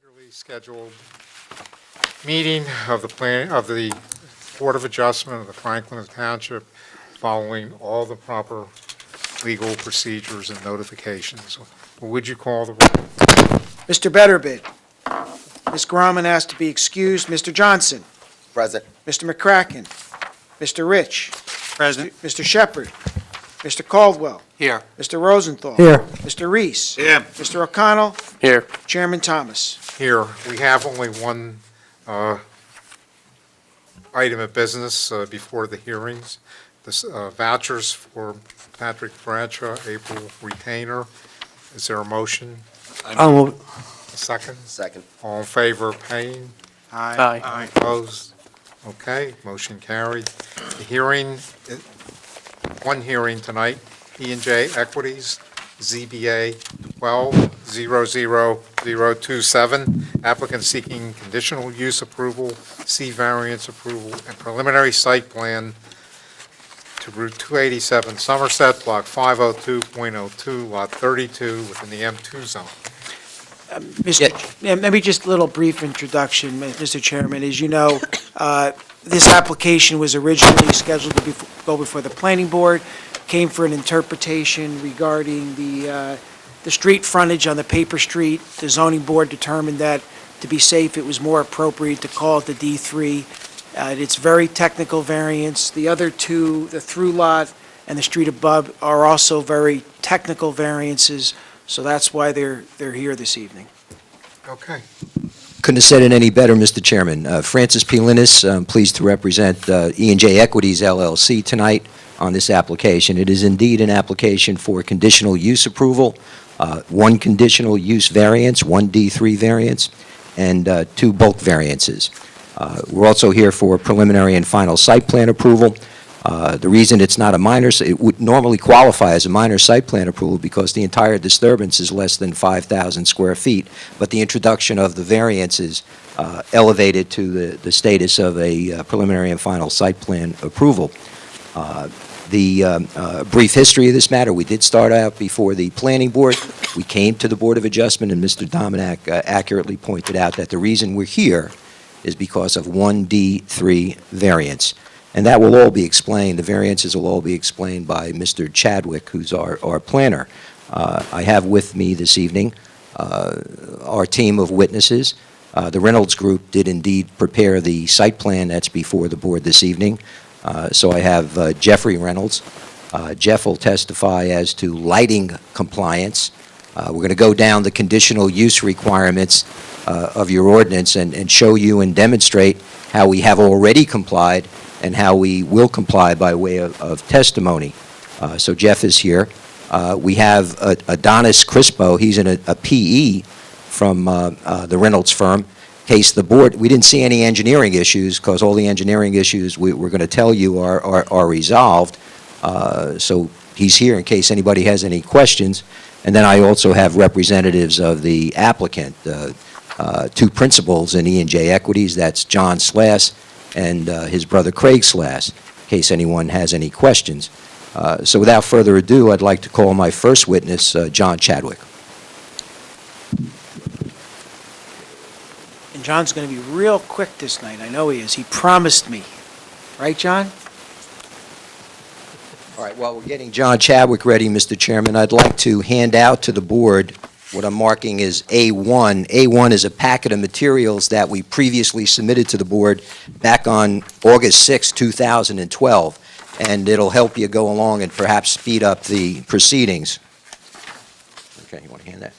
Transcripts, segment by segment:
Regularly scheduled meeting of the Board of Adjustment of the Franklin Township, following all the proper legal procedures and notifications. Would you call the roll? Mr. Betterbid. Ms. Grauman asked to be excused. Mr. Johnson. Present. Mr. McCracken. Mr. Rich. Present. Mr. Shepherd. Mr. Caldwell. Here. Mr. Rosenthal. Here. Mr. Reese. Here. Mr. O'Connell. Here. Chairman Thomas. Here, we have only one item of business before the hearings. The vouchers for Patrick Bradshaw, April retainer. Is there a motion? I'll move. A second? Second. All in favor of paying? Aye. Opposed? Okay, motion carried. The hearing, one hearing tonight, E&J Equities, ZBA 12-00027, applicant seeking conditional use approval, C variance approval, and preliminary site plan to Route 287 Somerset, Block 502.02, Lot 32, within the M2 zone. Maybe just a little brief introduction, Mr. Chairman. As you know, this application was originally scheduled to go before the planning board, came for an interpretation regarding the street frontage on the paper street. The zoning board determined that, to be safe, it was more appropriate to call it the D3. It's very technical variance. The other two, the through lot and the street above, are also very technical variances, so that's why they're here this evening. Okay. Couldn't have said it any better, Mr. Chairman. Francis P. Linus, I'm pleased to represent E&J Equities LLC tonight on this application. It is indeed an application for conditional use approval, one conditional use variance, one D3 variance, and two bulk variances. We're also here for preliminary and final site plan approval. The reason it's not a minor, it would normally qualify as a minor site plan approval because the entire disturbance is less than 5,000 square feet, but the introduction of the variances elevated to the status of a preliminary and final site plan approval. The brief history of this matter, we did start out before the planning board. We came to the Board of Adjustment, and Mr. Dominack accurately pointed out that the reason we're here is because of one D3 variance. And that will all be explained, the variances will all be explained by Mr. Chadwick, who's our planner. I have with me this evening our team of witnesses. The Reynolds Group did indeed prepare the site plan that's before the board this evening. So I have Jeffrey Reynolds. Jeff will testify as to lighting compliance. We're going to go down the conditional use requirements of your ordinance and show you and demonstrate how we have already complied and how we will comply by way of testimony. So Jeff is here. We have Adonis Crispo. He's a PE from the Reynolds firm. Case the board, we didn't see any engineering issues because all the engineering issues we're going to tell you are resolved. So he's here in case anybody has any questions. And then I also have representatives of the applicant, two principals in E&J Equities. That's John Slass and his brother Craig Slass, in case anyone has any questions. So without further ado, I'd like to call my first witness, John Chadwick. And John's going to be real quick this night. I know he is. He promised me. Right, John? All right, while we're getting John Chadwick ready, Mr. Chairman, I'd like to hand out to the board what I'm marking as A1. A1 is a packet of materials that we previously submitted to the board back on August 6, 2012, and it'll help you go along and perhaps speed up the proceedings. Okay, you want to hand that?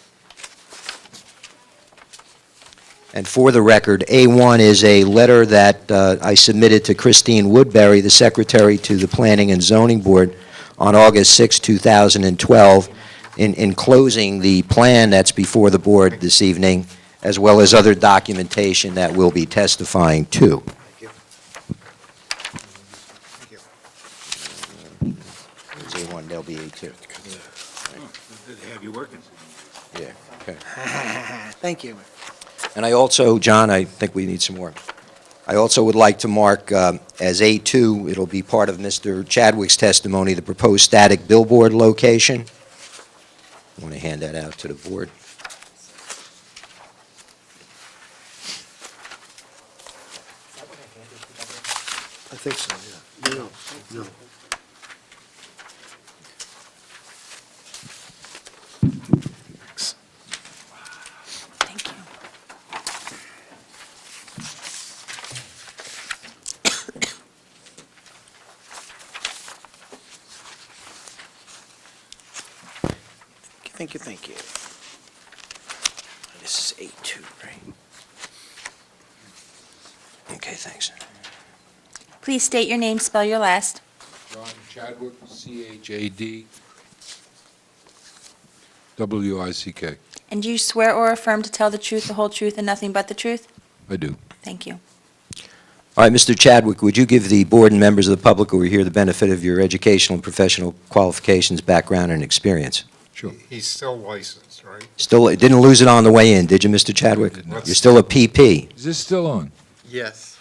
And for the record, A1 is a letter that I submitted to Christine Woodbury, the Secretary to the Planning and Zoning Board, on August 6, 2012, enclosing the plan that's before the board this evening, as well as other documentation that we'll be testifying to. Thank you. There's A1, there'll be A2. Good to have you working. Yeah, okay. Thank you. And I also, John, I think we need some more. I also would like to mark as A2, it'll be part of Mr. Chadwick's testimony, the proposed static billboard location. I want to hand that out to the board. I think so, yeah. No. Thank you. Thank you. This is A2, right? Okay, thanks. Please state your name, spell your last. John Chadwick, Chadwick. And do you swear or affirm to tell the truth, the whole truth, and nothing but the truth? I do. Thank you. All right, Mr. Chadwick, would you give the board and members of the public who are here the benefit of your educational and professional qualifications, background, and experience? Sure. He's still licensed, right? Still, didn't lose it on the way in, did you, Mr. Chadwick? I did not. You're still a PP. Is this still on? Yes.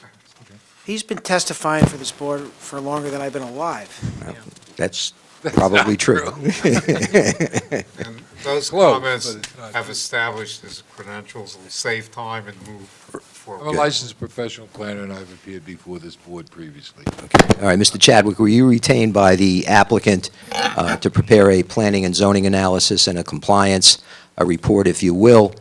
He's been testifying for this board for longer than I've been alive. That's probably true. And those Close, comments but it's not- have established his credentials will save time and move I'm a forward. licensed professional planner, and I've appeared before this board previously. All right, Mr. Chadwick, were you retained by the applicant to prepare a planning and zoning analysis and a compliance report, if you will,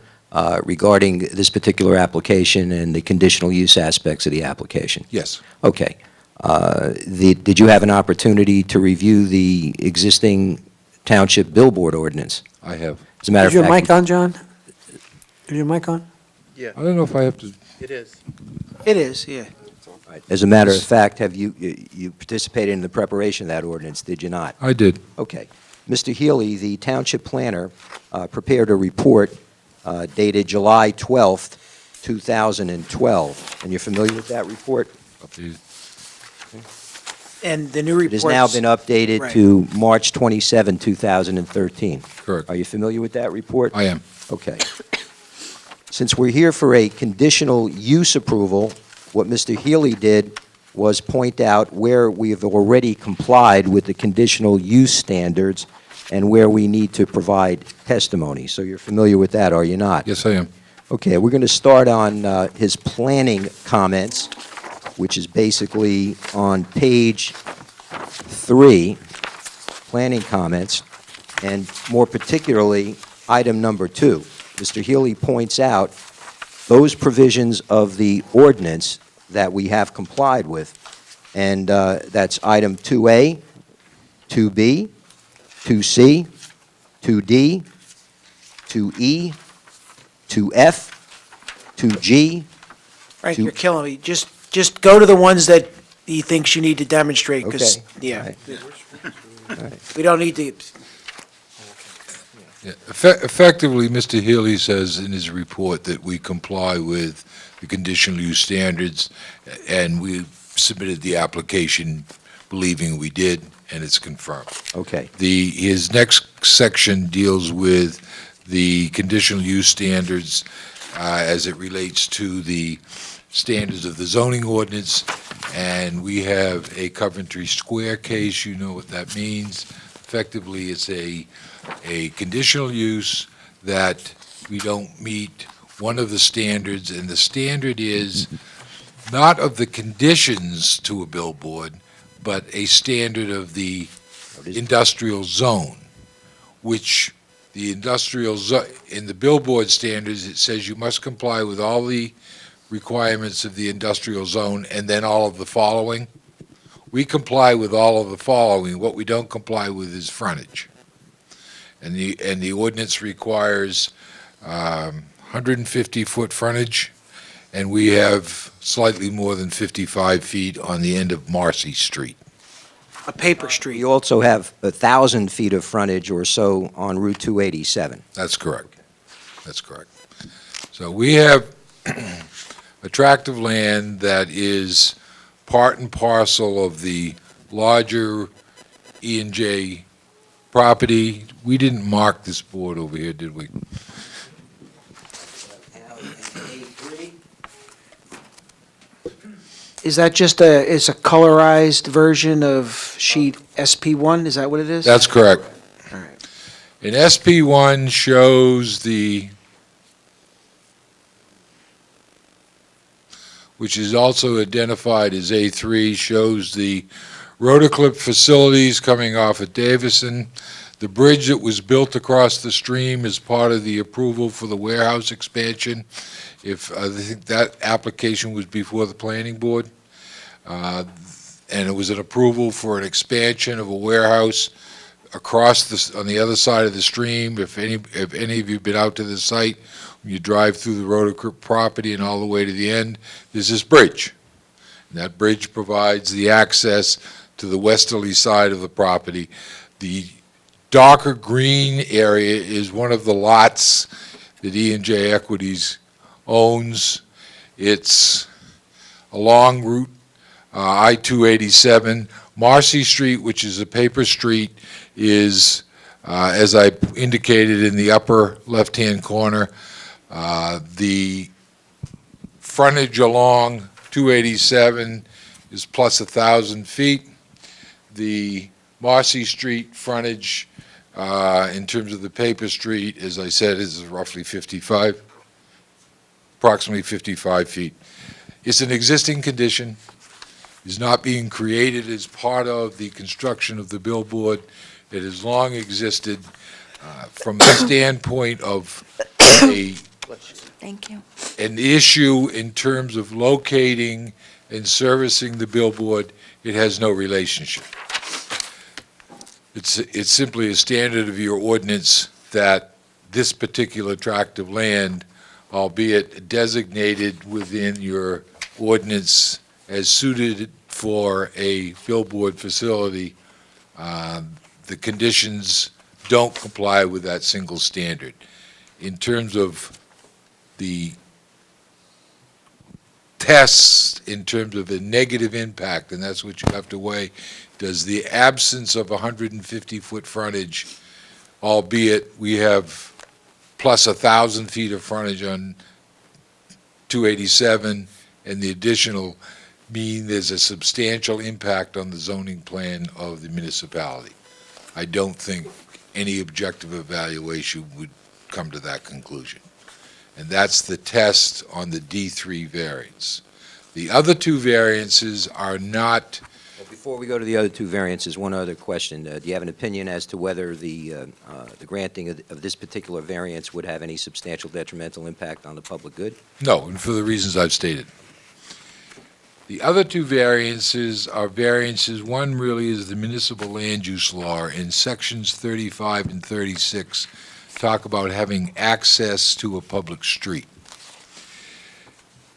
regarding this particular application and the conditional use aspects of the application? Yes. Okay. Did you have an opportunity to review the existing township billboard ordinance? I have. As a matter Is of your fact, mic on, John? Is your mic on? I don't know if I have to, It is. It is, yeah. as a matter of fact, have you participated in the preparation of that ordinance, did you not? I did. Okay. Mr. Healy, the township planner, prepared a report dated July 12th, 2012, and you're familiar with that report? Updated. And the new It report's... has now been updated Right. to March 27, 2013. Correct. Are you familiar with that report? I am. Okay. Since we're here for a conditional use approval, what Mr. Healy did was point out where we have already complied with the conditional use standards and where we need to provide testimony. So you're familiar with that, are you not? Yes, I am. Okay, we're going to start on his planning comments, which is basically on page 3, planning comments, and more particularly, item number 2. Mr. Healy points out those provisions of the ordinance that we have complied with, and that's item 2A, 2B, 2C, 2D, 2E, 2F, 2G. Right, to- you're killing me. Just go to the ones that he thinks you need to demonstrate, because, Okay. yeah, All right. we don't need to... Yeah. Effectively, Mr. Healy says in his report that we comply with the conditional use standards, and we submitted the application believing we did, and it's confirmed. Okay. His next section deals with the conditional use standards as it relates to the standards of the zoning ordinance, and we have a Coventry Square case. You know what that means. Effectively, it's a conditional use that we don't meet one of the standards, and the standard is not of the conditions to a billboard, but a standard of the industrial zone, which the industrial in the billboard standards, it says you must comply with all the requirements of the industrial zone and then all of the following. We comply with all of the following. What we don't comply with is frontage. And the ordinance requires 150-foot frontage, and we have slightly more than 55 feet on the end of Marcy Street. A paper street. You also have 1,000 feet of frontage or so on Route 287. That's correct. That's correct. So we have a tract of land that is part and parcel of the larger E&J property. We didn't mark this board over here, did we? Is that just it's a colorized version of sheet SP1? Is that what it is? That's correct. All right. And SP1 shows which is also identified as A3, shows the rotoclip facilities coming off at Davison. The bridge that was built across the stream is part of the approval for the warehouse expansion. I think that application was before the planning board, and it was an approval for an expansion of a warehouse on the other side of the stream. If any of you have been out to the site, when you drive through the rotoclip property and all the way to the end, there's this bridge. And that bridge provides the access to the westerly side of the property. The darker green area is one of the lots that E&J Equities owns. It's along Route I-287. Marcy Street, which is a paper street, is, as I indicated in the upper left-hand corner, the frontage along 287 is plus 1,000 feet. The Marcy Street frontage, in terms of the paper street, as I said, is roughly approximately 55 feet. It's an existing condition. Is not being created as part of the construction of the billboard. It has long existed from the standpoint of Thank you. an issue in terms of locating and servicing the billboard. It has no relationship. It's simply a standard of your ordinance that this particular tract of land, albeit designated within your ordinance as suited for a billboard facility, the conditions don't comply with that single standard. In terms of the tests, in terms of the negative impact, and that's what you have to weigh, does the absence of 150-foot frontage, albeit we have plus 1,000 feet of frontage on 287, and the additional mean there's a substantial impact on the zoning plan of the municipality? I don't think any objective evaluation would come to that conclusion. And that's the test on the D3 variance. The other two variances are not. Well, before we go to the other two variances, one other question. Do you have an opinion as to whether the granting of this particular variance would have any substantial detrimental impact on the public good? No, and for the reasons I've stated. The other two variances are variances. One really is the municipal land use law in sections 35 and 36 talk about having access to a public street.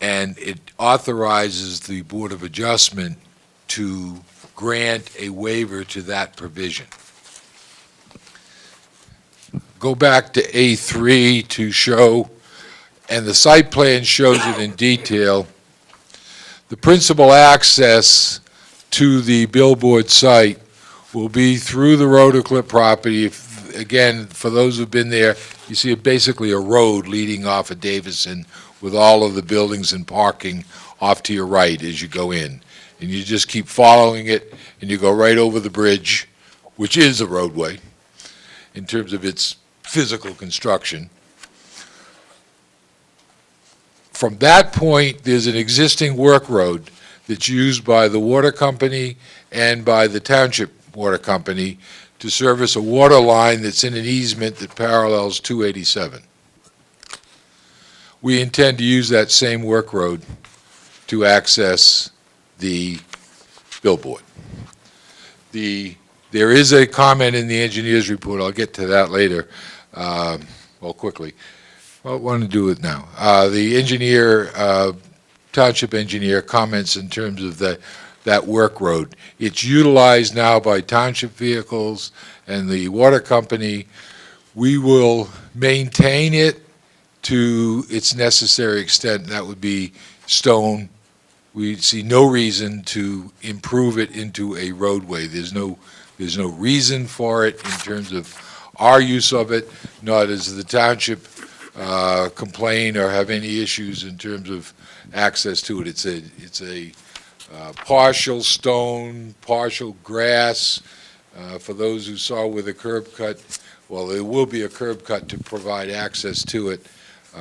And it authorizes the Board of Adjustment to grant a waiver to that provision. Go back to A3 to show, and the site plan shows it in detail, the principal access to the billboard site will be through the rotoclip property. Again, for those who've been there, you see basically a road leading off of Davison with all of the buildings and parking off to your right as you go in. And you just keep following it, and you go right over the bridge, which is a roadway in terms of its physical construction. From that point, there's an existing work road that's used by the water company and by the Township Water Company to service a water line that's in an easement that parallels 287. We intend to use that same work road to access the billboard. There is a comment in the engineer's report, I'll get to that later, quickly. Well, I want to do it now. The engineer, township engineer, comments in terms of that work road. It's utilized now by township vehicles and the water company. We will maintain it to its necessary extent. That would be stone. We see no reason to improve it into a roadway. There's no reason for it in terms of our use of it, nor does the township complain or have any issues in terms of access to it. It's a partial stone, partial grass. For those who saw with a curb cut, well, there will be a curb cut to provide access to it.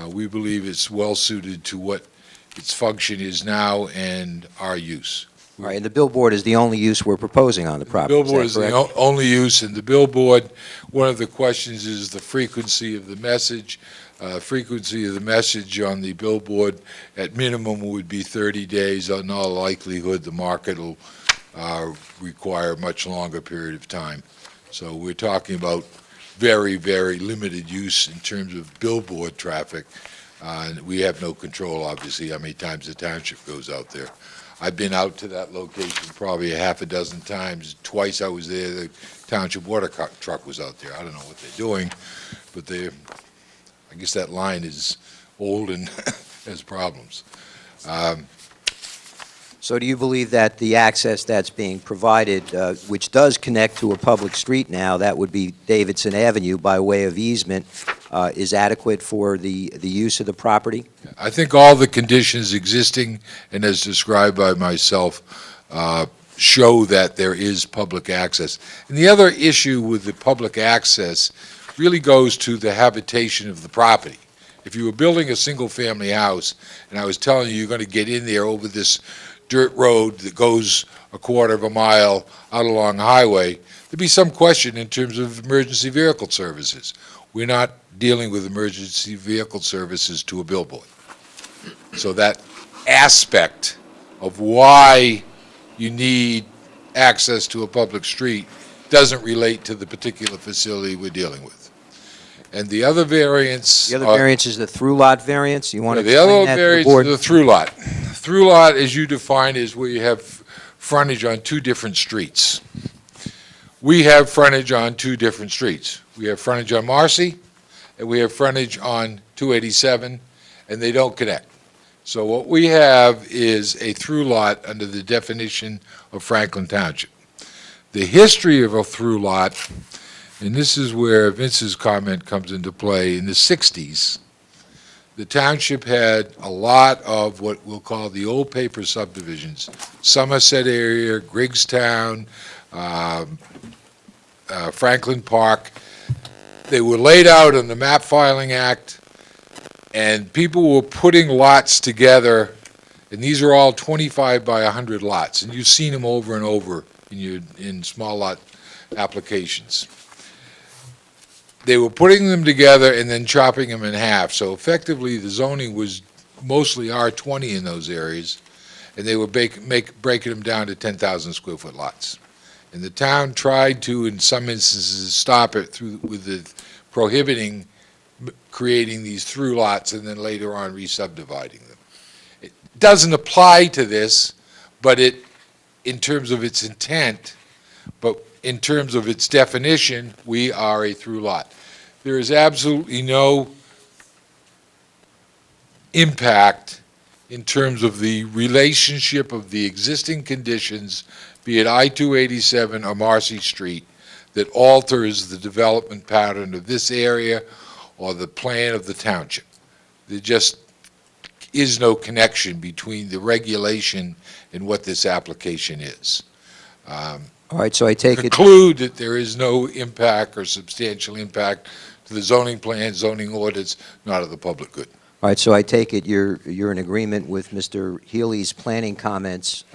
We believe it's well suited to what its function is now and our use. All right, and the billboard is the only use we're proposing on the property, Billboard is is that the correct? only use, and the billboard, one of the questions is the frequency of the message. Frequency of the message on the billboard, at minimum, would be 30 days. In all likelihood, the market will require a much longer period of time. So we're talking about very, very limited use in terms of billboard traffic. And we have no control, obviously, how many times the township goes out there. I've been out to that location probably a half a dozen times. Twice I was there, the township water truck was out there. I don't know what they're doing, but I guess that line is old and has problems. So do you believe that the access that's being provided, which does connect to a public street now, that would be Davidson Avenue by way of easement, is adequate for the use of the property? I think all the conditions existing and as described by myself show that there is public access. And the other issue with the public access really goes to the habitation of the property. If you were building a single-family house, and I was telling you, you're going to get in there over this dirt road that goes a quarter of a mile out along the highway, there'd be some question in terms of emergency vehicle services. We're not dealing with emergency vehicle services to a billboard. So that aspect of why you need access to a public street doesn't relate to the particular facility we're dealing with. And the other variance... The other variance is the through-lot variance? You want to The explain other that to the variance board? is the through lot. Through lot, as you define, is where you have frontage on two different streets. We have frontage on two different streets. We have frontage on Marcy, and we have frontage on 287, and they don't connect. So what we have is a through lot under the definition of Franklin Township. The history of a through lot, and this is where Vince's comment comes into play, in the 60s, the township had a lot of what we'll call the old paper subdivisions, Somerset area, Griggstown, Franklin Park. They were laid out in the Map Filing Act, and people were putting lots together, and these are all 25 by 100 lots, and you've seen them over and over in small lot applications. They were putting them together and then chopping them in half. So effectively, the zoning was mostly R20 in those areas, and they were breaking them down to 10,000 square foot lots. And the town tried to, in some instances, stop it with the prohibiting creating these through lots and then later on re-subdividing them. It doesn't apply to this, but in terms of its intent, but in terms of its definition, we are a through lot. There is absolutely no impact in terms of the relationship of the existing conditions, be it I-287 or Marcy Street, that alters the development pattern of this area or the plan of the township. There just is no connection between the regulation and what this application is. All right, so I take it... Conclude that there is no impact or substantial impact to the zoning plan, zoning ordinance, not of the public good. All right, so I take it you're in agreement with Mr. Healy's planning comments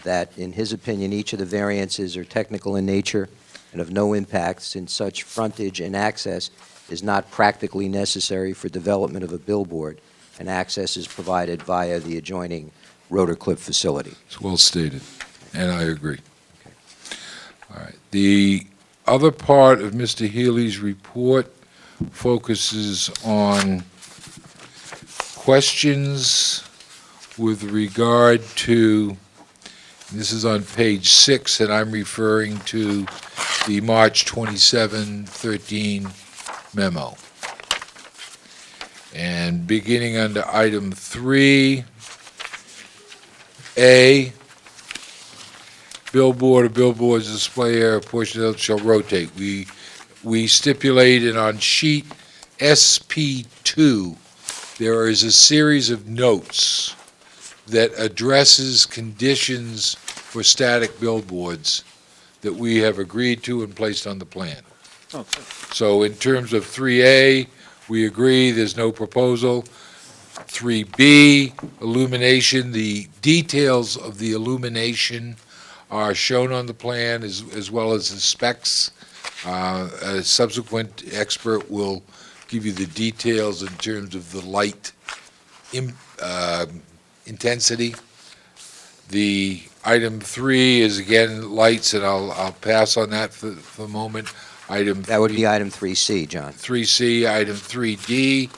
that, in his opinion, each of the variances are technical in nature and of no impact, since such frontage and access is not practically necessary for development of a billboard, and access is provided via the adjoining Rotor Clip facility. It's well stated, and I agree. All right. The other part of Mr. Healy's report focuses on questions with regard to, this is on page 6, and I'm referring to the March 27, 13 memo. And beginning under item 3A, billboard or billboard's display area portion of it shall rotate. We stipulated on sheet SP2, there is a series of notes that addresses conditions for static billboards that we have agreed to and placed on the plan. Okay. So in terms of 3A, we agree, there's no proposal. 3B, illumination. The details of the illumination are shown on the plan as well as the specs. A subsequent expert will give you the details in terms of the light intensity. The item 3 is again lights, and I'll pass on that for the moment. That would be item 3C, John. 3C, item 3D.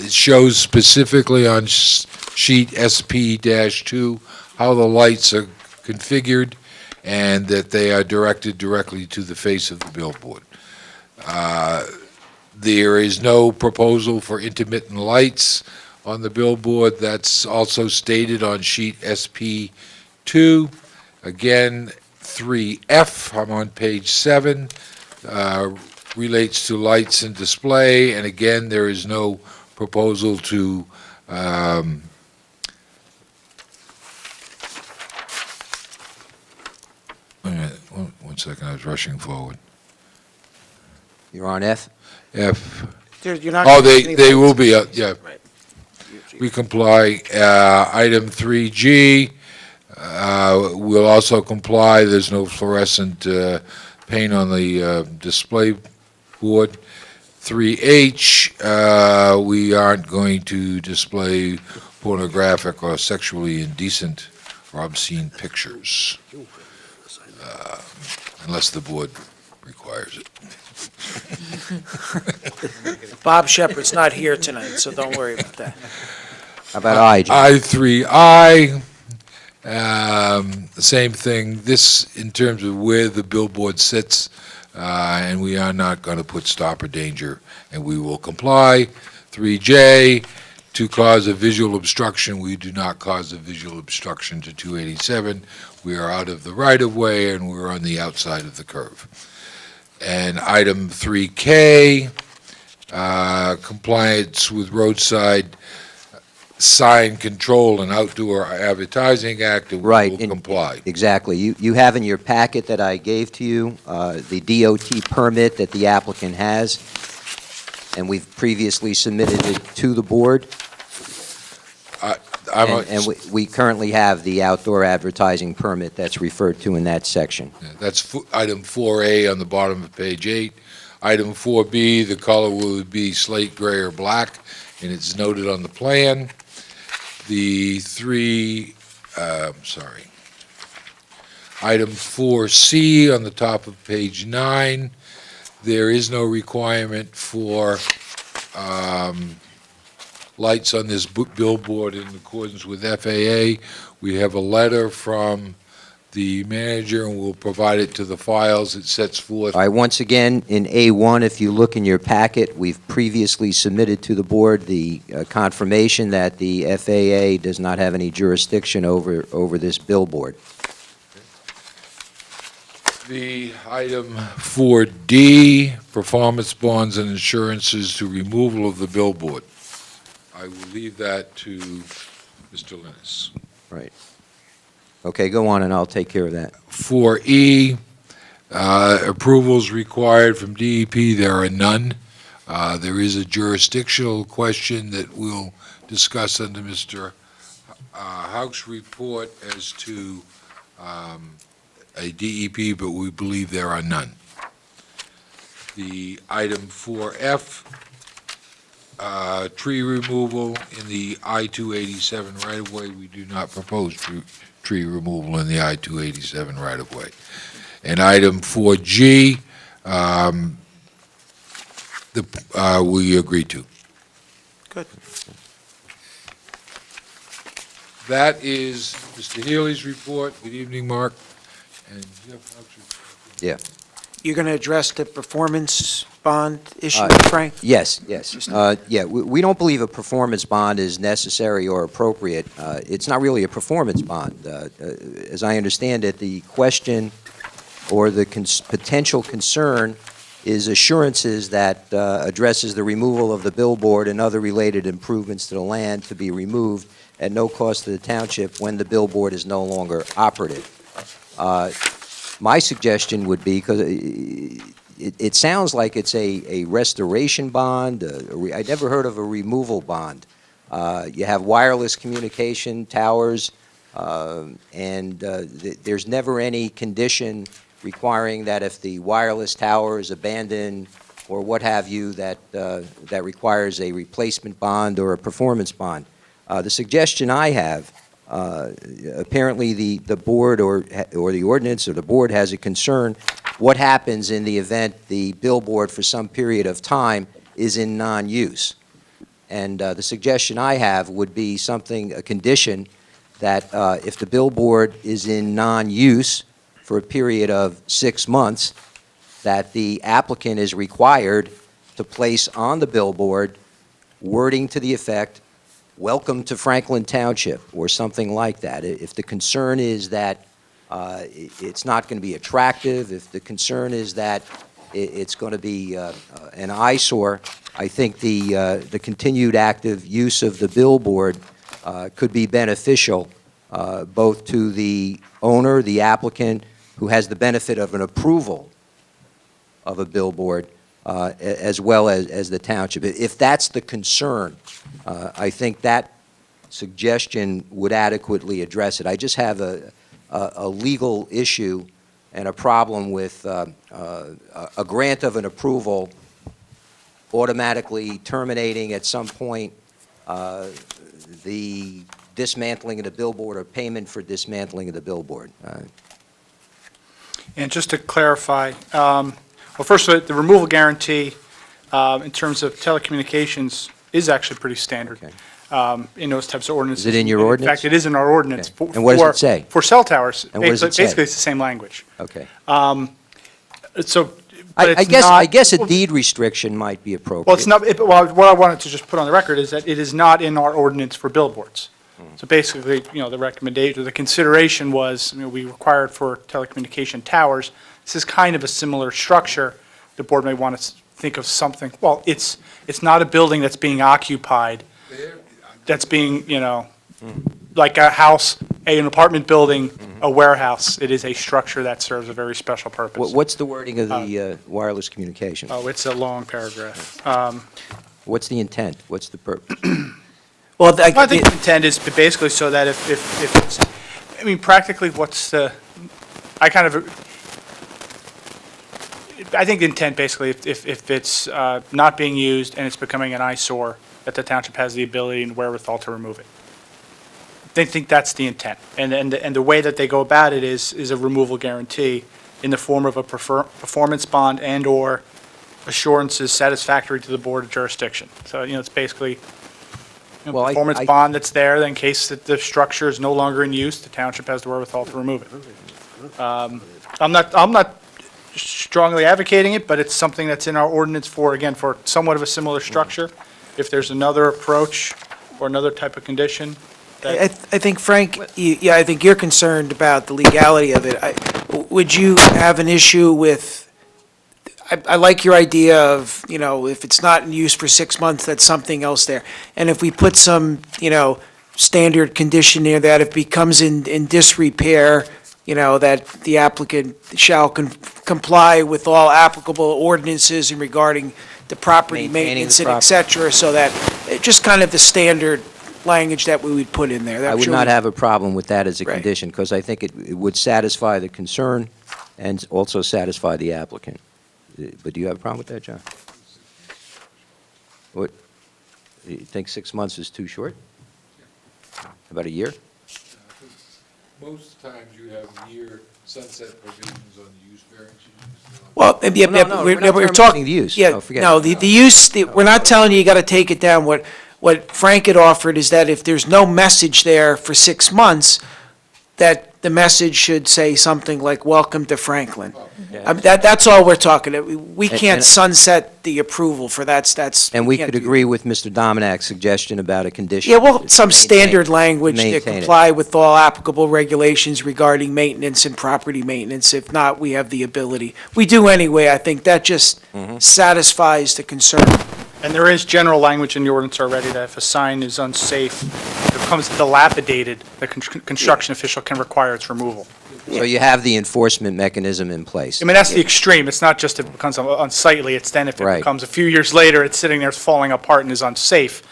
It shows specifically on sheet SP-2 how the lights are configured and that they are directed directly to the face of the billboard. There is no proposal for intermittent lights on the billboard. That's also stated on sheet SP-2. Again, 3F, I'm on page 7, relates to lights and display, and again, there is no proposal to wait a minute, one second, I was rushing forward. You're on F? F, You're not. oh, gonna see any they will lights. be, yeah. Right. We comply. Item 3G, we'll also comply. There's no fluorescent paint on the display board. 3H, we aren't going to display pornographic or sexually indecent or obscene pictures, unless the board requires it. Bob Shepherd's not here tonight, so don't worry about that. How about I, John? I3I, the same thing. This, in terms of where the billboard sits, and we are not going to put stop or danger, and we will comply. 3J, to cause a visual obstruction, we do not cause a visual obstruction to 287. We are out of the right-of-way, and we're on the outside of the curve. And item 3K, compliance with roadside sign control and outdoor advertising act, and we Right, will and- comply. Exactly. You have in your packet that I gave to you, the DOT permit that the applicant has, and we've previously submitted it to the board. And we currently have the outdoor advertising permit that's referred to in that section. That's item 4A on the bottom of page 8. Item 4B, the color will be slate gray or black, and it's noted on the plan. The item 4C on the top of page 9, there is no requirement for lights on this billboard in accordance with FAA. We have a letter from the manager, and we'll provide it to the files. It sets forth. All right, once again, in A1, if you look in your packet, we've previously submitted to the board the confirmation that the FAA does not have any jurisdiction over this billboard. The item 4D, performance bonds and insurances to removal of the billboard. I will leave that to Mr. Linus. Right. Okay, go on, and I'll take care of that. 4E, approvals required from DEP, there are none. There is a jurisdictional question that we'll discuss under Mr. Houck's report as to a DEP, but we believe there are none. The item 4F, tree removal in the I-287 right-of-way. We do not propose tree removal in the I-287 right-of-way. And item 4G, we agree to. Good. That is Mr. Healy's report. Good evening, Mark. And Jeff Houck's report. Yeah. You're going to address the performance bond issue, Frank? Yes. Yeah, we don't believe a performance bond is necessary or appropriate. It's not really a performance bond. As I understand it, the question or the potential concern is assurances that addresses the removal of the billboard and other related improvements to the land to be removed at no cost to the township when the billboard is no longer operative. My suggestion would be, because it sounds like it's a restoration bond. I never heard of a removal bond. You have wireless communication towers, and there's never any condition requiring that if the wireless tower is abandoned or what have you, that requires a replacement bond or a performance bond. The suggestion I have, apparently the board or the ordinance or the board has a concern, what happens in the event the billboard for some period of time is in non-use? And the suggestion I have would be something, a condition, that if the billboard is in non-use for a period of 6 months, that the applicant is required to place on the billboard wording to the effect, "Welcome to Franklin Township," or something like that. If the concern is that it's not going to be attractive, if the concern is that it's going to be an eyesore, I think the continued active use of the billboard could be beneficial both to the owner, the applicant, who has the benefit of an approval of a billboard, as well as the township. If that's the concern, I think that suggestion would adequately address it. I just have a legal issue and a problem with a grant of an approval automatically terminating at some point the dismantling of the billboard or payment for dismantling of the billboard. And just to clarify, well, first, the removal guarantee in terms of telecommunications is actually pretty standard Okay. in those types of ordinances. Is it in your In ordinance? fact, it is in our ordinance. Okay. And what does it say? For cell towers. And what does it say? Basically, it's the same language. Okay. So, but I it's not. I guess a deed restriction might be appropriate. Well, it's not, well, what I wanted to just put on the record is that it is not in our ordinance for billboards. So basically, the recommendation, or the consideration was, we required for telecommunication towers. This is kind of a similar structure. The board may want to think of something, well, it's not a building that's being occupied, that's being, like a house, an apartment building, a warehouse. It is a structure that serves a very special purpose. What's the wording of the wireless communication? Oh, it's a long paragraph. What's the intent? What's the purpose? Well, I think the intent is basically so that if it's, practically what's the, I think the intent basically, if it's not being used and it's becoming an eyesore, that the township has the ability and wherewithal to remove it. They think that's the intent. And the way that they go about it is a removal guarantee in the form of a performance bond and/or assurances satisfactory to the board of jurisdiction. So, it's basically Well, performance bond that's there, in case that the structure is no longer in use, the township has the wherewithal to remove it. I'm not strongly advocating it, but it's something that's in our ordinance for somewhat of a similar structure. If there's another approach or another type of condition, I think, Frank, yeah, I think you're concerned about the legality of it. Would you have an issue with, I like your idea of, if it's not in use for 6 months, that's something else there. And if we put some, standard condition there that if it becomes in disrepair, that the applicant shall comply with all applicable ordinances in regarding the property Maintaining the maintenance and et property. cetera, so that, just kind of the standard language that we would put in there. I would not have a problem with that as a Right. condition, because I think it would satisfy the concern and also satisfy the applicant. But do you have a problem with that, John? What, you think 6 months is too short? About a year? Most times you have near sunset provisions on the use variance. Well, yeah, No, no, we're not we're terminating talking, the use. yeah, No, forget no, it. the use, we're not telling you got to take it down. What Frank had offered is that if there's no message there for 6 months, that the message should say something like, "Welcome to Franklin." That's all we're talking about. We can't and- sunset the approval for that's. And we can't could do agree with Mr. Dominak's suggestion about a condition. Yeah, well, some Maintain- standard language to maintain it. comply with all applicable regulations regarding maintenance and property maintenance. If not, we have the ability. We do anyway. I think that just Mm-hmm. satisfies the concern. And there is general language in the ordinance already that if a sign is unsafe, becomes dilapidated, the construction official can require its removal. So you have the enforcement mechanism in place. That's the extreme. It's not just if it becomes unsightly, it's then if it Right. becomes a few years later, it's sitting there, it's falling apart and is unsafe,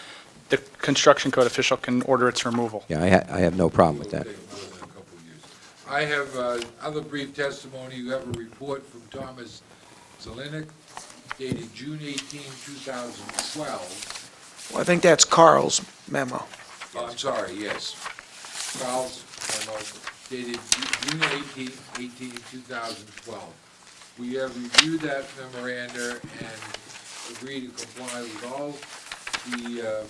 the construction code official can order its removal. Yeah, I have no problem with that. Take more than a couple of years. I have other brief testimony. You have a report from Thomas Zelinick dated June 18, 2012. Well, I think that's Carl's memo. Oh, I'm sorry, yes. Charles memo dated June 18, 2012. We have reviewed that memoranda and agreed to comply with all the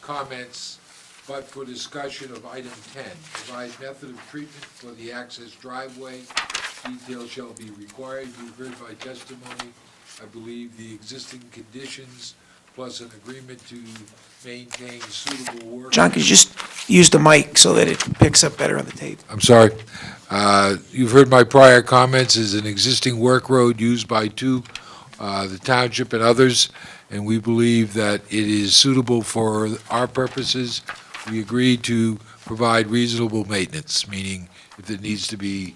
comments, but for discussion of item 10, provide method of treatment for the access driveway. Details shall be required. You've heard my testimony. I believe the existing conditions plus an agreement to maintain suitable work. John, could you just use the mic so that it picks up better on the tape? I'm sorry. You've heard my prior comments as an existing work road used by the township and others, and we believe that it is suitable for our purposes. We agreed to provide reasonable maintenance, meaning if there needs to be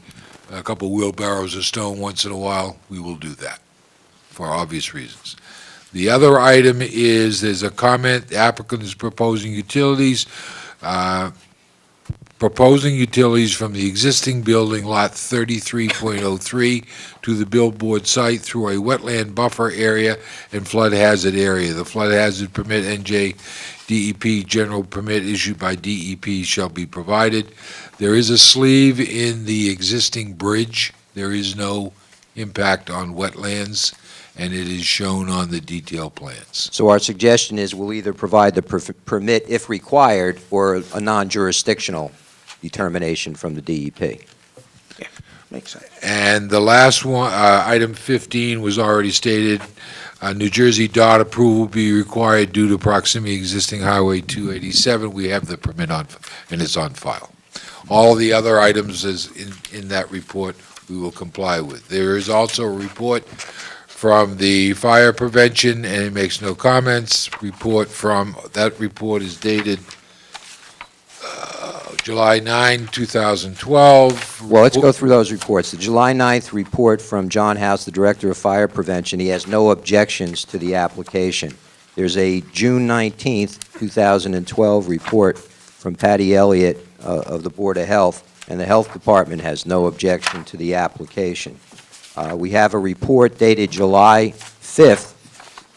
a couple wheelbarrows of stone once in a while, we will do that, for obvious reasons. The other item is, there's a comment, the applicant is proposing utilities from the existing building, lot 33.03, to the billboard site through a wetland buffer area and flood hazard area. The flood hazard permit, NJ DEP general permit issued by DEP shall be provided. There is a sleeve in the existing bridge. There is no impact on wetlands, and it is shown on the detail plans. So our suggestion is we'll either provide the permit if required or a non-jurisdictional determination from the DEP. Makes sense. And the last one, item 15 was already stated, New Jersey DOT approval will be required due to proximity existing Highway 287. We have the permit on, and it's on file. All the other items is in that report we will comply with. There is also a report from the fire prevention, and it makes no comments. That report is dated July 9, 2012. Well, let's go through those reports. The July 9th report from John House, the Director of Fire Prevention, he has no objections to the application. There's a June 19th, 2012 report from Patty Elliott of the Board of Health, and the Health Department has no objection to the application. We have a report dated July 5th,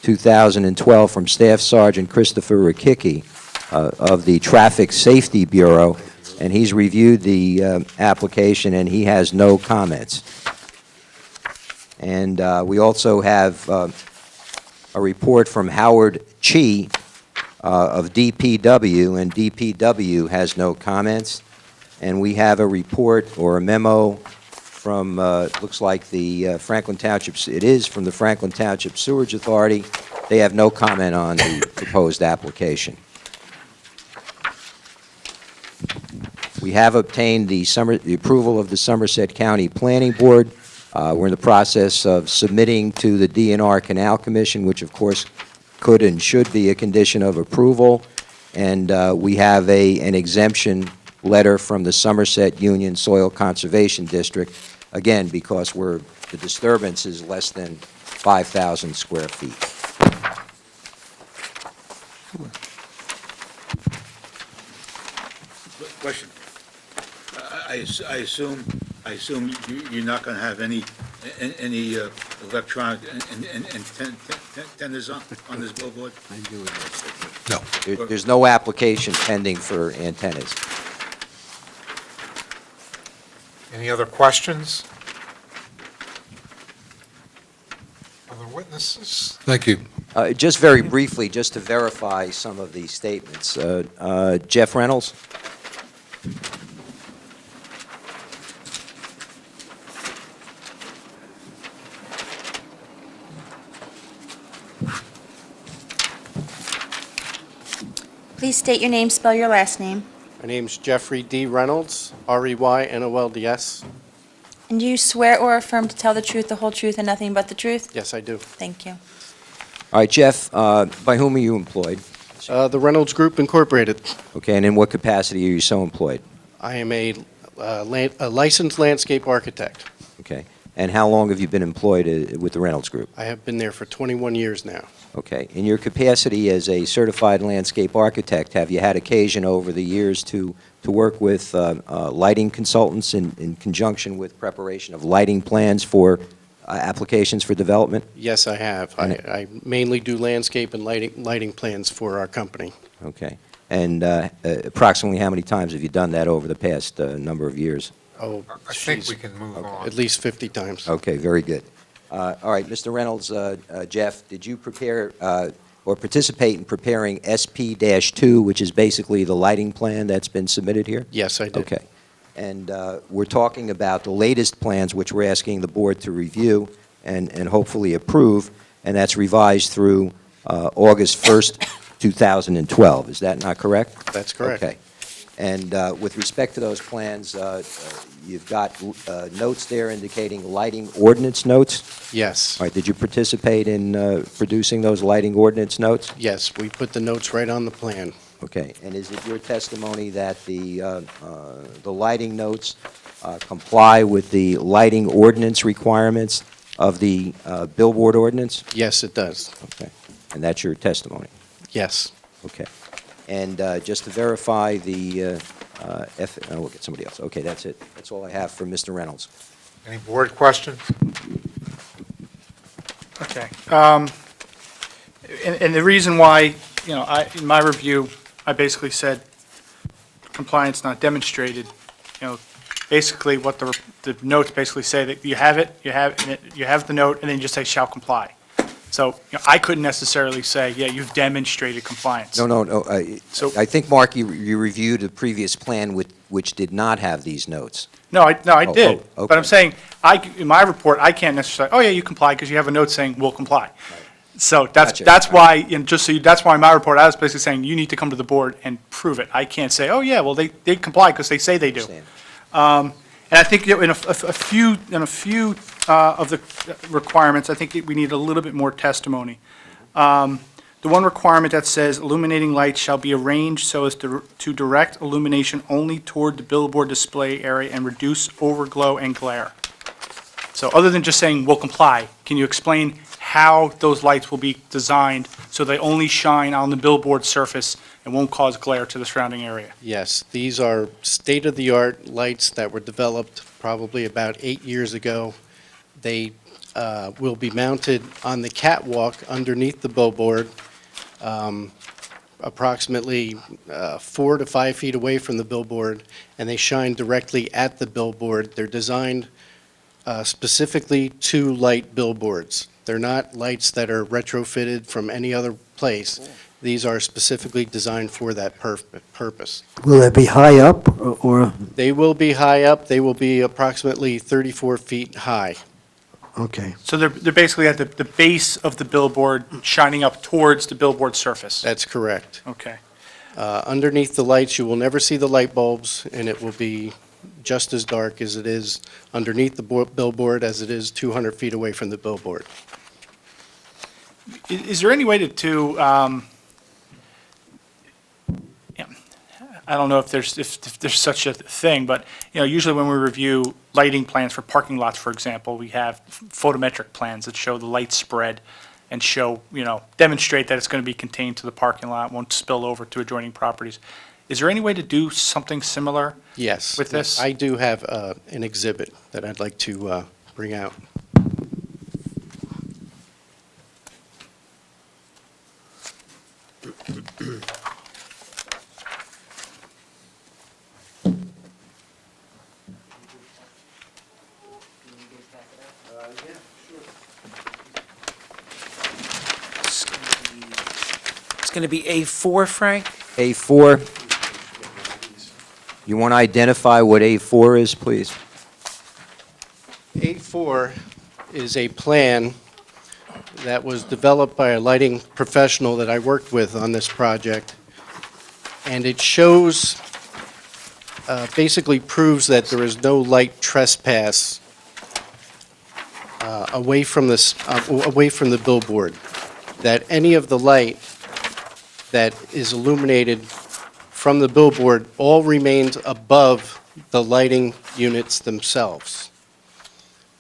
2012 from Staff Sergeant Christopher Rakicki of the Traffic Safety Bureau, and he's reviewed the application and he has no comments. And we also have a report from Howard Chi of DPW, and DPW has no comments. And we have a report or a memo from, looks like the Franklin Township, it is from the Franklin Township Sewerage Authority. They have no comment on the proposed application. We have obtained the approval of the Somerset County Planning Board. We're in the process of submitting to the DNR Canal Commission, which of course could and should be a condition of approval. And we have an exemption letter from the Somerset Union Soil Conservation District, again, because the disturbance is less than 5,000 square feet. Question. I assume you're not going to have any electronic antennas on this billboard? No. There's no application pending for antennas. Any other questions? Other witnesses? Thank you. Just very briefly, just to verify some of these statements. Jeff Reynolds? Please state your name, spell your last name. My name's Jeffrey D. Reynolds, R-E-Y-N-O-L-D-S. And do you swear or affirm to tell the truth, the whole truth, and nothing but the truth? Yes, I do. Thank you. All right, Jeff, by whom are you employed? The Reynolds Group Incorporated. Okay, and in what capacity are you so employed? I am a licensed landscape architect. Okay. And how long have you been employed with the Reynolds Group? I have been there for 21 years now. Okay. In your capacity as a certified landscape architect, have you had occasion over the years to work with lighting consultants in conjunction with preparation of lighting plans for applications for development? Yes, I have. I mainly do landscape and lighting plans for our company. Okay. And approximately how many times have you done that over the past number of years? Oh, I think geez, we can move on. at least 50 times. Okay, very good. All right, Mr. Reynolds, Jeff, did you prepare or participate in preparing SP-2, which is basically the lighting plan that's been submitted here? Yes, I did. Okay. And we're talking about the latest plans, which we're asking the board to review and hopefully approve, and that's revised through August 1st, 2012. Is that not correct? That's correct. Okay. And with respect to those plans, you've got notes there indicating lighting ordinance notes? Yes. All right, did you participate in producing those lighting ordinance notes? Yes, we put the notes right on the plan. Okay, and is it your testimony that the lighting notes comply with the lighting ordinance requirements of the billboard ordinance? Yes, it does. Okay, and that's your testimony? Yes. Okay. And just to verify the, we'll get somebody else. Okay, that's it. That's all I have for Mr. Reynolds. Any board questions? Okay. And the reason why, in my review, I basically said compliance not demonstrated. Basically what the notes basically say that you have it, you have the note, and then you just say shall comply. So I couldn't necessarily say, yeah, you've demonstrated compliance. No. So- I think, Mark, you reviewed a previous plan which did not have these notes. No, I did. okay. But I'm saying, in my report, I can't necessarily, oh, yeah, you comply, because you have a note saying, we'll comply. So Gotcha. that's why, that's why in my report, I was basically saying, you need to come to the board and prove it. I can't say, oh, yeah, well, they comply because they say they do. Understand. And I think in a few of the requirements, I think we need a little bit more testimony. The one requirement that says illuminating lights shall be arranged so as to direct illumination only toward the billboard display area and reduce overglow and glare. So other than just saying we'll comply, can you explain how those lights will be designed so they only shine on the billboard surface and won't cause glare to the surrounding area? Yes, these are state-of-the-art lights that were developed probably about 8 years ago. They will be mounted on the catwalk underneath the billboard, approximately 4 to 5 feet away from the billboard, and they shine directly at the billboard. They're designed specifically to light billboards. They're not lights that are retrofitted from any other place. These are specifically designed for that purpose. Will it be high up or, They will be high up. They will be approximately 34 feet high. okay. So they're basically at the base of the billboard, shining up towards the billboard surface? That's correct. Okay. Underneath the lights, you will never see the light bulbs, and it will be just as dark as it is underneath the billboard as it is 200 feet away from the billboard. Is there any way to I don't know if there's such a thing, but, usually when we review lighting plans for parking lots, for example, we have photometric plans that show the light spread and show, demonstrate that it's going to be contained to the parking lot, won't spill over to adjoining properties. Is there any way to do something similar? Yes. With this? I do have an exhibit that I'd like to bring out. It's going to be A4, Frank? A4, you want to identify what A4 is, please? A4 is a plan that was developed by a lighting professional that I worked with on this project, and it shows, basically proves that there is no light trespass away from the billboard, that any of the light that is illuminated from the billboard all remains above the lighting units themselves.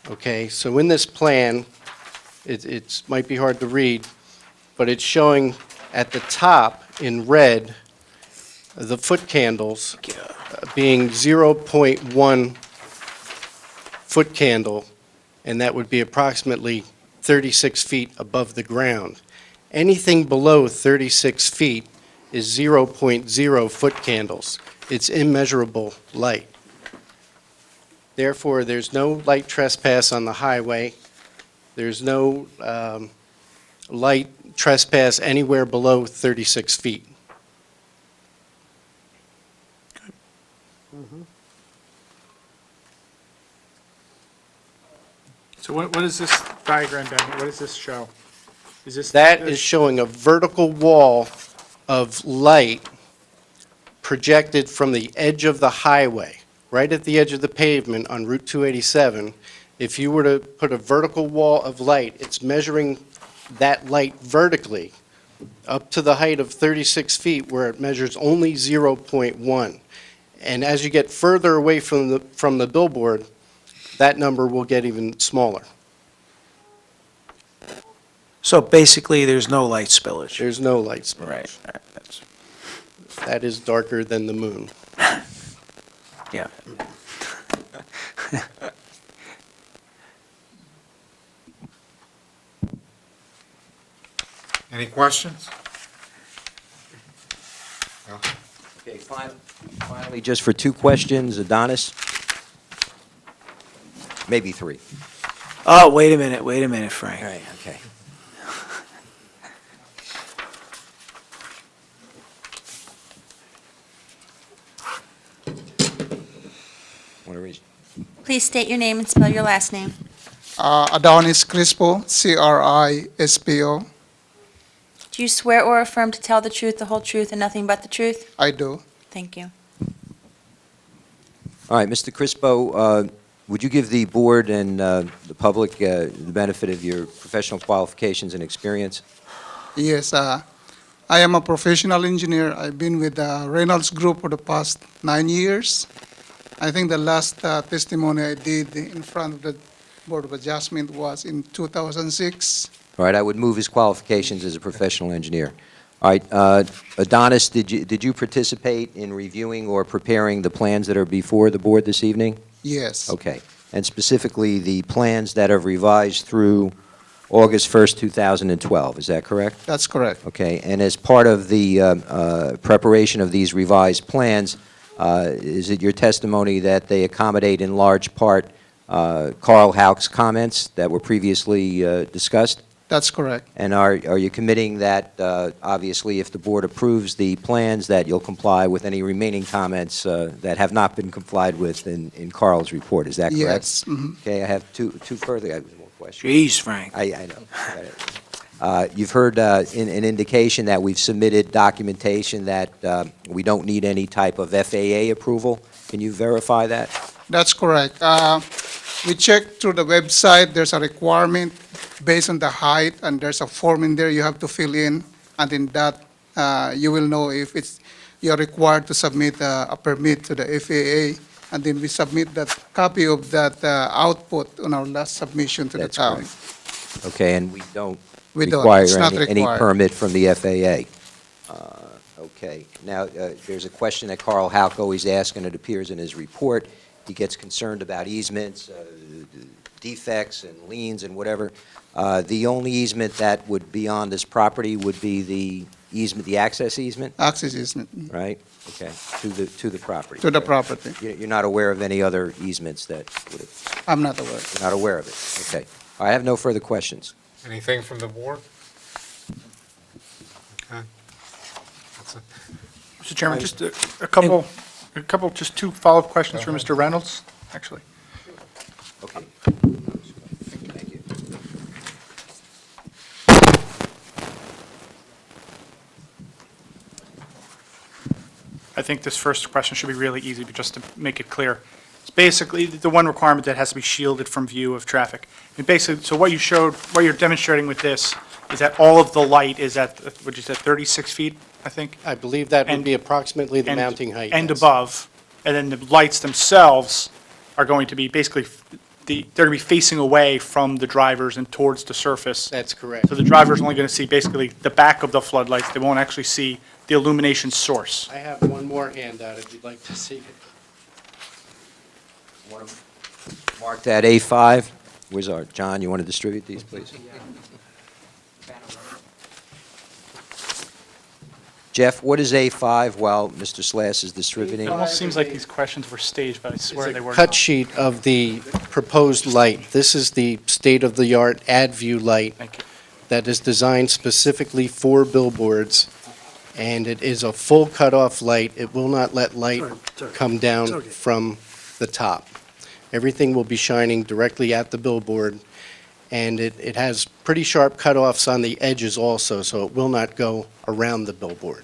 Okay, so in this plan, might be hard to read, but it's showing at the top in red, the foot candles being 0.1 foot candle, and that would be approximately 36 feet above the ground. Anything below 36 feet is 0.0 foot candles. It's immeasurable light. Therefore, there's no light trespass on the highway. There's no light trespass anywhere below 36 feet. So what is this diagram down here? What does this show? Is this? That is showing a vertical wall of light projected from the edge of the highway, right at the edge of the pavement on Route 287. If you were to put a vertical wall of light, it's measuring that light vertically up to the height of 36 feet where it measures only 0.1. And as you get further away from the billboard, that number will get even smaller. So basically, there's no light spillage. There's no light spillage. Right, that's, That is darker than the moon. yeah. Any questions? Okay, finally, just for two questions, Adonis? Maybe three. Oh, wait a minute, Frank. All right, okay. Want to read? Please state your name and spell your last name. Adonis Crispo, Crispo. Do you swear or affirm to tell the truth, the whole truth, and nothing but the truth? I do. Thank you. All right, Mr. Crispo, would you give the board and the public the benefit of your professional qualifications and experience? Yes, I am a professional engineer. I've been with the Reynolds Group for the past 9 years. I think the last testimony I did in front of the Board of Adjustment was in 2006. All right, I would move his qualifications as a professional engineer. All right, Adonis, did you participate in reviewing or preparing the plans that are before the board this evening? Yes. Okay, and specifically the plans that are revised through August 1st, 2012, is that correct? That's correct. Okay, and as part of the preparation of these revised plans, is it your testimony that they accommodate in large part Carl Houck's comments that were previously discussed? That's correct. And are you committing that, obviously, if the board approves the plans, that you'll comply with any remaining comments that have not been complied with in Carl's report? Is that correct? Yes. Mhm. Okay, I have two further, I have more questions. Jeez, Frank. I know. You've heard an indication that we've submitted documentation that we don't need any type of FAA approval. Can you verify that? That's correct. We checked through the website. There's a requirement based on the height, and there's a form in there you have to fill in, and in that you will know if you're required to submit a permit to the FAA, and then we submit that copy of that output on our last submission to That's the town. correct. Okay, and we don't We don't. require It's not any required. permit from the FAA. Okay, now, there's a question that Carl Houck always asks, and it appears in his report. He gets concerned about easements, defects and liens and whatever. The only easement that would be on this property would be the easement, the access easement, Access easement right? Okay, to the property. to the correct? property. You're not aware of any other easements that would have, I'm not aware. you're not aware of it? Okay. All right, I have no further questions. Anything from the board? Okay. That's it. Mr. Chairman, just a couple, just two follow-up questions for Mr. Reynolds, actually. Okay. Thank you. I think this first question should be really easy, but just to make it clear. It's basically the one requirement that has to be shielded from view of traffic. And basically, so what you showed, what you're demonstrating with this is that all of the light is at, what'd you say, 36 feet, I think? I believe that would And- be approximately the and- mounting height. And yes. above, and then the lights themselves are going to be basically they're going to be facing away from the drivers and towards the surface. That's correct. So the driver's only going to see basically the back of the floodlights. They won't actually see the illumination source. I have one more handout if you'd like to see it. Mark that A5. Where's our, John, you want to distribute these, please? Jeff, what is A5 while Mr. Slass is distributing? It almost seems like these questions were staged, but I swear they It's were a not. cut sheet of the proposed light. This is the state-of-the-art AdView light Thank you. that is designed specifically for billboards, and it is a full cutoff light. It will not let light come down from the top. Everything will be shining directly at the billboard, and it has pretty sharp cutoffs on the edges also, so it will not go around the billboard.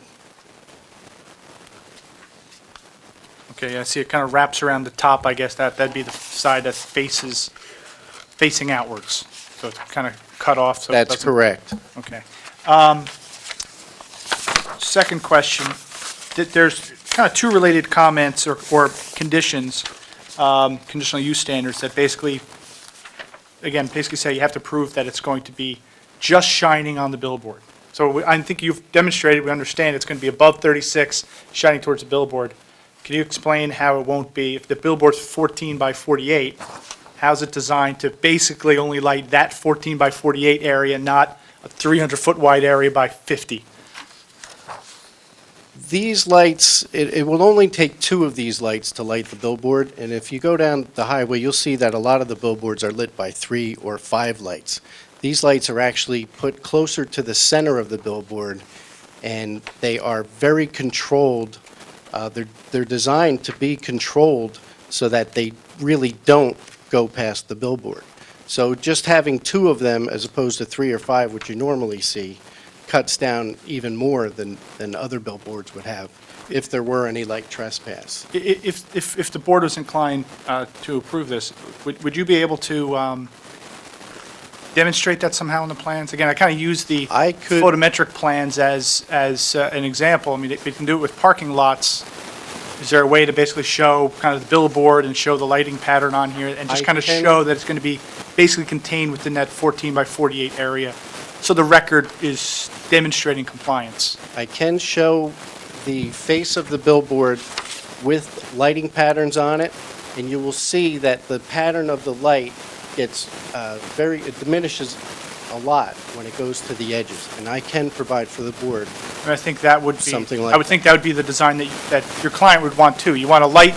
Okay, I see it kind of wraps around the top, I guess that'd be the side that facing outwards. So it's kind of cut off, so it That's doesn't- correct. Okay. Second question, there's kind of two related comments or conditions, conditional use standards that basically say you have to prove that it's going to be just shining on the billboard. So I think you've demonstrated, we understand it's going to be above 36, shining towards the billboard. Can you explain how it won't be, if the billboard's 14 by 48, how's it designed to basically only light that 14 by 48 area, not a 300-foot wide area by 50? These lights, it will only take two of these lights to light the billboard, and if you go down the highway, you'll see that a lot of the billboards are lit by 3 or 5 lights. These lights are actually put closer to the center of the billboard, and they are very controlled. They're designed to be controlled so that they really don't go past the billboard. So just having 2 of them as opposed to 3 or 5, which you normally see, cuts down even more than other billboards would have, if there were any like trespass. If the board was inclined to approve this, would you be able to demonstrate that somehow in the plans? Again, I kind of use the I could- photometric plans as an example. I mean, we can do it with parking lots. Is there a way to basically show kind of the billboard and show the lighting pattern on here and just I kind of can- show that it's going to be basically contained within that 14 by 48 area? So the record is demonstrating compliance. I can show the face of the billboard with lighting patterns on it, and you will see that the pattern of the light gets it diminishes a lot when it goes to the edges, and I can provide for the board. And I think that would be, Something like I would think that would be the design that your client would want too. You want to light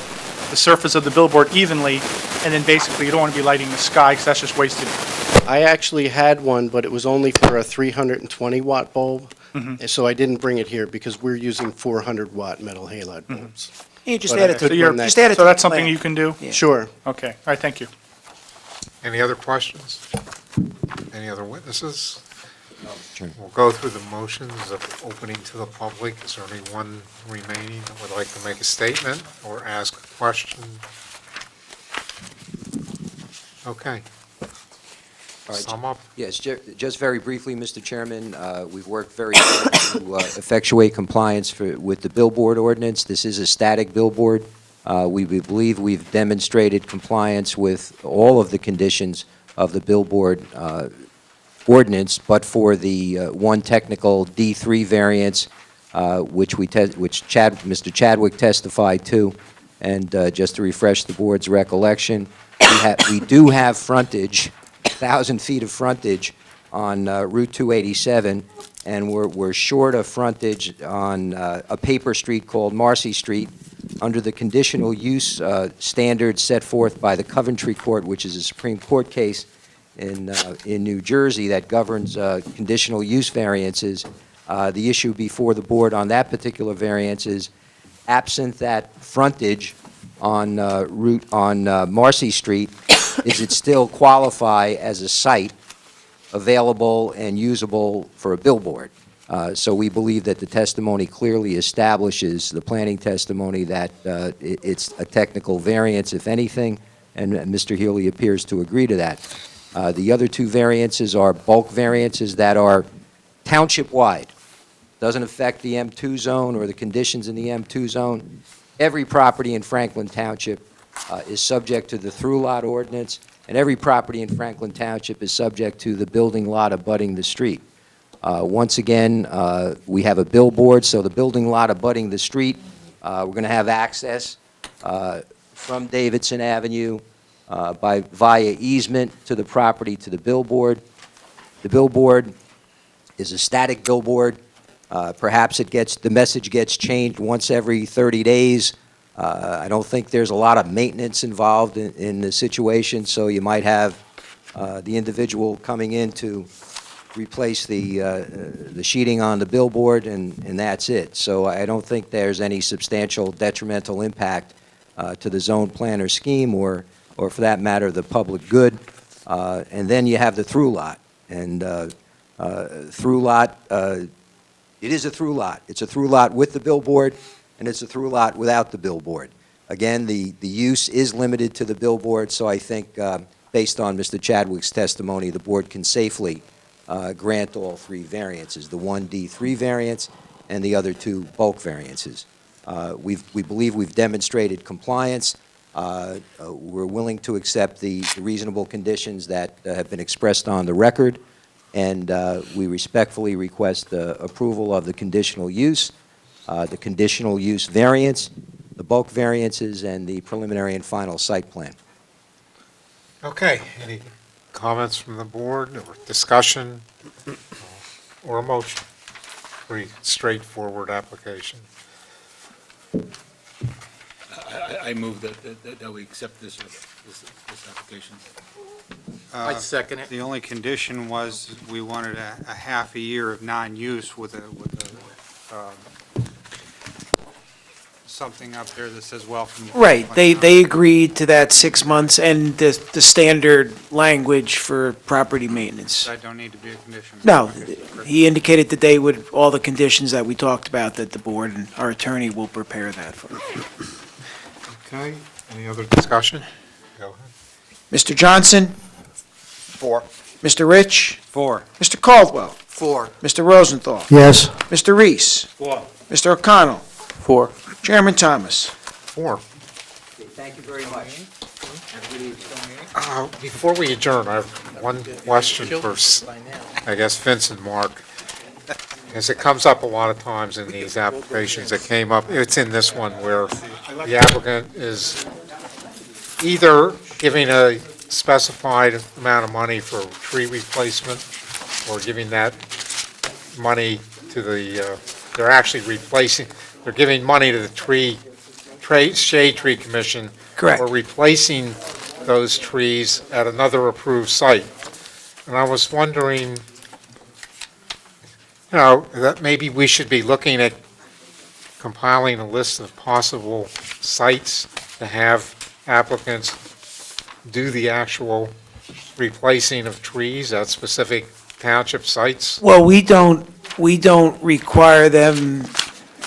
the surface of the billboard evenly, and then basically you don't want to be lighting the sky because that's just wasted. I actually had one, but it was only for a 320-watt bulb, and so I didn't bring it here because we're using 400-watt metal halide bulbs. You just But add I it could to, run that. just add it to So the that's something plan. you can do? Yeah. Sure. Okay, all right, thank you. Any other questions? Any other witnesses? Sure. We'll go through the motions of opening to the public. Is there anyone remaining that would like to make a statement or ask a question? Okay. All right, Sum up. Yes, just very briefly, Mr. Chairman, we've worked very hard to effectuate compliance with the billboard ordinance. This is a static billboard. We believe we've demonstrated compliance with all of the conditions of the billboard ordinance, but for the one technical D3 variance, which Mr. Chadwick testified to. And just to refresh the board's recollection, we do have frontage, 1,000 feet of frontage on Route 287, and we're short of frontage on a paper street called Marcy Street under the conditional use standards set forth by the Coventry Court, which is a Supreme Court case in New Jersey that governs conditional use variances. The issue before the board on that particular variance is absent that frontage on Marcy Street, is it still qualify as a site available and usable for a billboard? So we believe that the testimony clearly establishes, the planning testimony, that it's a technical variance, if anything, and Mr. Healy appears to agree to that. The other 2 variances are bulk variances that are township-wide. Doesn't affect the M2 zone or the conditions in the M2 zone. Every property in Franklin Township is subject to the through lot ordinance, and every property in Franklin Township is subject to the building lot abutting the street. Once again, we have a billboard, so the building lot abutting the street, we're going to have access from Davidson Avenue via easement to the property to the billboard. The billboard is a static billboard. Perhaps the message gets changed once every 30 days. I don't think there's a lot of maintenance involved in the situation, so you might have the individual coming in to replace the sheeting on the billboard, and that's it. So I don't think there's any substantial detrimental impact to the zone planner scheme or for that matter, the public good. And then you have the through lot. And through lot, it is a through lot. It's a through lot with the billboard, and it's a through lot without the billboard. Again, the use is limited to the billboard, so I think, based on Mr. Chadwick's testimony, the board can safely grant all three variances, the 1D3 variance and the other two bulk variances. We believe we've demonstrated compliance. We're willing to accept the reasonable conditions that have been expressed on the record, and we respectfully request approval of the conditional use variance, the bulk variances, and the preliminary and final site plan. Okay, any comments from the board, or discussion, or a motion? Pretty straightforward application. I move that we accept this application. I second it. The only condition was we wanted a half a year of non-use with something up there that says welcome. Right, they agreed to that 6 months and the standard language for property maintenance. That don't need to be a condition. No, he indicated that they would, all the conditions that we talked about, that the board and our attorney will prepare that for. Okay, any other discussion? Go ahead. Mr. Johnson? 4. Mr. Rich? 4. Mr. Caldwell? 4. Mr. Rosenthal? Yes. Mr. Reese? 4. Mr. O'Connell? 4. Chairman Thomas? 4. Thank you very much. Before we adjourn, I have one question for, I guess, Vince and Mark. As it comes up a lot of times in these applications, it came up, it's in this one, where the applicant is either giving a specified amount of money for tree replacement, or giving that money to the, they're actually replacing, they're giving money to the Shade Tree Commission. Correct. Or replacing those trees at another approved site. And I was wondering, that maybe we should be looking at compiling a list of possible sites to have applicants do the actual replacing of trees at specific township sites. Well, we don't require them,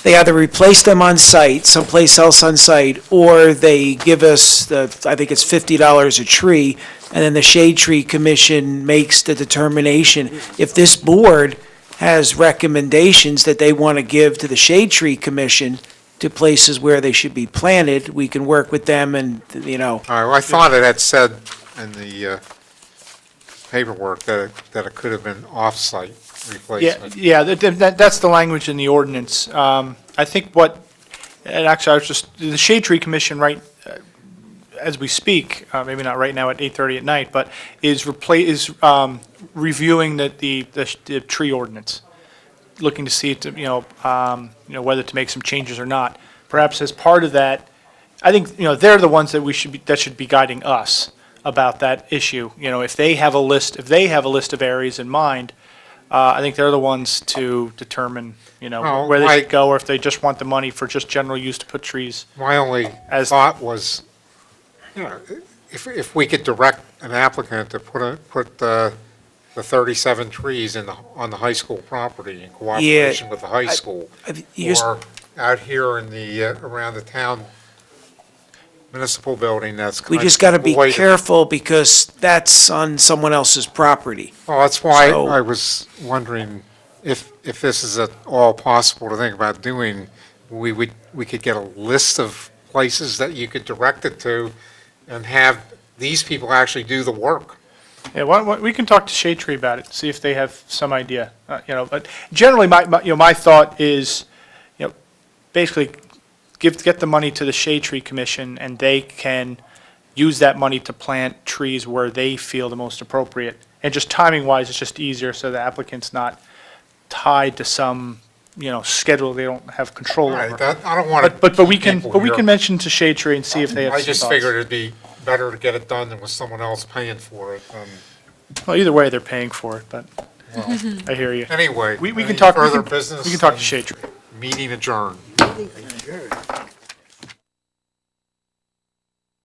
they either replace them on site, someplace else on site, or they give us I think it's $50 a tree, and then the Shade Tree Commission makes the determination. If this board has recommendations that they want to give to the Shade Tree Commission to places where they should be planted, we can work with them and, All right, well, I thought it had said in the paperwork that it could have been off-site replacement. Yeah, that's the language in the ordinance. I think and actually, the Shade Tree Commission, right, as we speak, maybe not right now at 8:30 at night, but is reviewing the tree ordinance, looking to see, whether to make some changes or not. Perhaps as part of that, I think, they're the ones that should be guiding us about that issue. If they have a list of areas in mind, I think they're the ones to determine, where they should go, or if they just want the money for just general use to put trees. My only thought was, if we could direct an applicant to put the 37 trees on the high school property in cooperation with the high school, or out here in around the town municipal building, we just got to be careful because that's on someone else's property. Well, that's why I was wondering if this is at all possible to think about doing, we could get a list of places that you could direct it to and have these people actually do the work. Yeah, we can talk to Shade Tree about it, see if they have some idea, but generally, my thought is, basically, get the money to the Shade Tree Commission, and they can use that money to plant trees where they feel the most appropriate. And just timing-wise, it's just easier, so the applicant's not tied to some, schedule they don't have control All right, over. that, I don't want to. But we can mention to Shade Tree and see if they have I some just thoughts. figured it'd be better to get it done than with someone else paying for it. Well, either way, they're paying for it, but Well, I hear you. anyway. We any can talk, Further business? we can talk to Shade Tree. Meeting adjourned. Sure.